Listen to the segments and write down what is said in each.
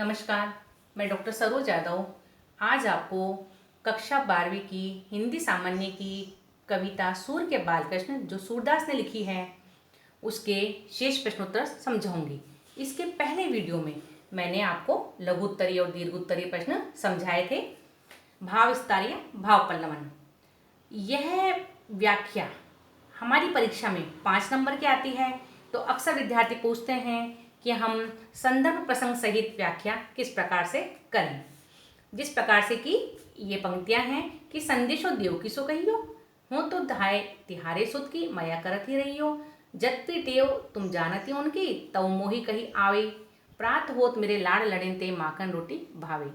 नमस्कार, मैं डॉक्टर सरोज यादव आज आपको कक्षा 12वीं की हिंदी सामान्य की कविता सूर के बालकृष्ण जो सूरदास ने लिखी है उसके शेष प्रश्नोत्तर समझाऊंगी। इसके पहले वीडियो में मैंने आपको लघु उत्तरीय और दीर्घ उत्तरीय प्रश्न समझाए थे। भाव विस्तार या भाव पल्लवन, यह व्याख्या हमारी परीक्षा में 5 नंबर की आती है। तो अक्सर विद्यार्थी पूछते हैं कि हम संदर्भ प्रसंग सहित व्याख्या किस प्रकार से करें। जिस प्रकार से कि ये पंक्तियां हैं कि संदेशो देव की सो कहियो, हो तो धाय तिहारे सुत की मया करत ही रहियो, जत पी टेव तुम जानती उनकी तव मोही कही आवे, प्रात होत मेरे लाड़ लड़ें ते माखन रोटी भावे।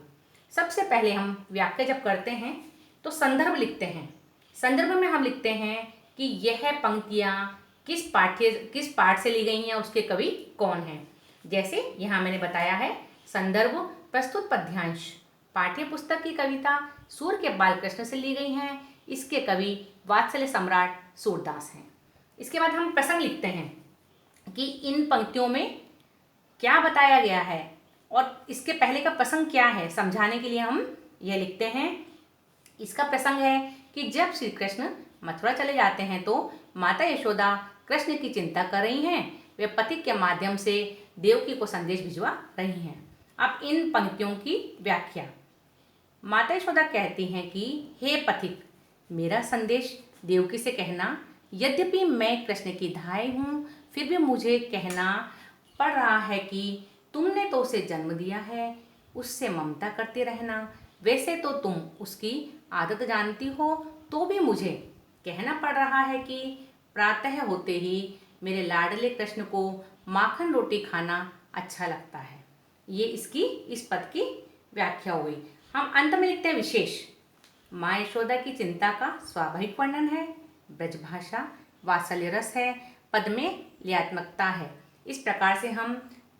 सबसे पहले हम व्याख्या जब करते हैं तो संदर्भ लिखते हैं। संदर्भ में हम लिखते हैं कि यह पंक्तियां किस पाठ से ली गई हैं, उसके कवि कौन हैं। जैसे यहाँ मैंने बताया है, संदर्भ प्रस्तुत पद्यांश पाठ्य पुस्तक की कविता सूर के बालकृष्ण से ली गई हैं। इसके कवि वात्सल्य सम्राट सूरदास हैं। इसके बाद हम प्रसंग लिखते हैं कि इन पंक्तियों में क्या बताया गया है और इसके पहले का प्रसंग क्या है, समझाने के लिए हम यह लिखते हैं। इसका प्रसंग है कि जब श्री कृष्ण मथुरा चले जाते हैं तो माता यशोदा कृष्ण की चिंता कर रही हैं। वे पथिक के माध्यम से देवकी को संदेश भिजवा रही हैं। अब इन पंक्तियों की व्याख्या, माता यशोदा कहती हैं कि हे पथिक, मेरा संदेश देवकी से कहना, यद्यपि मैं कृष्ण की धाय हूँ फिर भी मुझे कहना पड़ रहा है कि तुमने तो उसे जन्म दिया है, उससे ममता करते रहना। वैसे तो तुम उसकी आदत जानती हो, तो भी मुझे कहना पड़ रहा है कि प्रातः होते ही मेरे लाडले कृष्ण को माखन रोटी खाना अच्छा लगता है। ये इस पद की व्याख्या हुई। हम अंत में लिखते हैं विशेष। माँ यशोदा की चिंता का स्वाभाविक वर्णन है, ब्रजभाषा वात्सल्य रस है, पद में लयात्मकता है। इस प्रकार से हम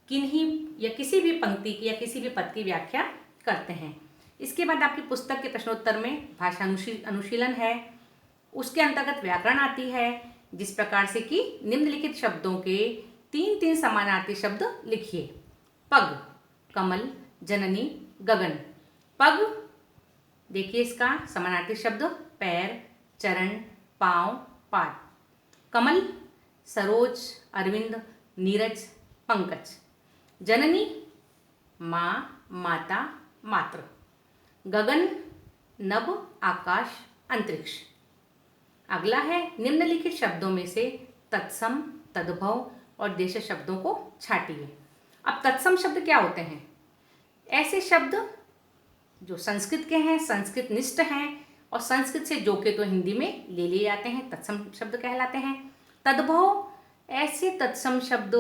किन्हीं या किसी भी पंक्ति की या किसी भी पद की व्याख्या करते हैं। इसके बाद आपकी पुस्तक के प्रश्नोत्तर में भाषा अनुशीलन है, उसके अंतर्गत व्याकरण आती है। जिस प्रकार से कि निम्नलिखित शब्दों के 3 समानार्थी शब्द लिखिए। पग, कमल, जननी, गगन। पग, देखिए इसका समानार्थी शब्द पैर, चरण, पांव, पाद। कमल, सरोज, अरविंद, नीरज, पंकज। जननी, माँ, माता, मातृ। गगन, नभ, आकाश, अंतरिक्ष। अगला है निम्नलिखित शब्दों में से तत्सम, तद्भव और देश शब्दों को छांटिए। अब तत्सम शब्द क्या होते हैं? ऐसे शब्द जो संस्कृत के हैं, संस्कृत निष्ठ हैं और संस्कृत से जो के तो हिंदी में ले लिए जाते हैं, तत्सम शब्द कहलाते हैं। तद्भव, ऐसे तत्सम शब्द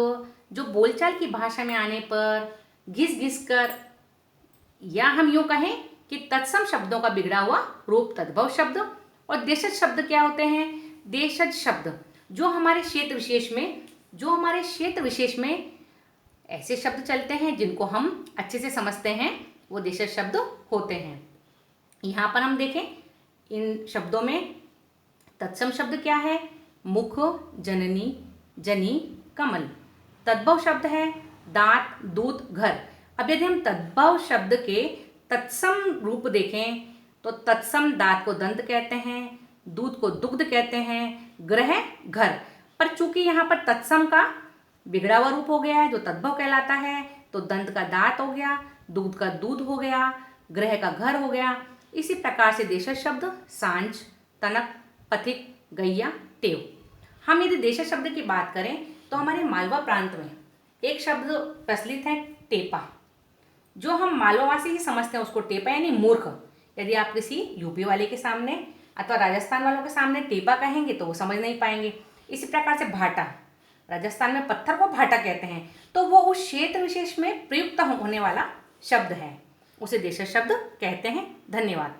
जो बोलचाल की भाषा में आने पर घिस घिस कर, या हम यूँ कहें कि तत्सम शब्दों का बिगड़ा हुआ रूप तद्भव शब्द। और देशज शब्द क्या होते हैं? देशज शब्द जो हमारे क्षेत्र विशेष में ऐसे शब्द चलते हैं जिनको हम अच्छे से समझते हैं, वो देशज शब्द होते हैं। यहाँ पर हम देखें इन शब्दों में तत्सम शब्द क्या है? मुख, जननी, जनी, कमल। तद्भव शब्द है दांत, दूध, घर। अब यदि हम तद्भव शब्द के तत्सम रूप देखें तो तत्सम दांत को दंत कहते हैं, दूध को दुग्ध कहते हैं, ग्रह घर। पर चूंकि यहाँ पर तत्सम का बिगड़ा हुआ रूप हो गया है जो तद्भव कहलाता है, तो दंत का दांत हो गया, दूध का दूध हो गया, ग्रह का घर हो गया। इसी प्रकार से देशज शब्द सांझ, तनक, पथिक, गैया, टेव। हम यदि देशज शब्द की बात करें तो हमारे मालवा प्रांत में एक शब्द प्रचलित है टेपा, जो हम मालवावासी ही समझते हैं उसको टेपा यानी मूर्ख। यदि आप किसी यूपी वाले के सामने अथवा राजस्थान वालों के सामने टेपा कहेंगे तो वो समझ नहीं पाएंगे। इसी प्रकार से भाटा, राजस्थान में पत्थर को भाटा कहते हैं, तो वो उस क्षेत्र विशेष में प्रयुक्त होने वाला शब्द है, उसे देशज शब्द कहते हैं। धन्यवाद।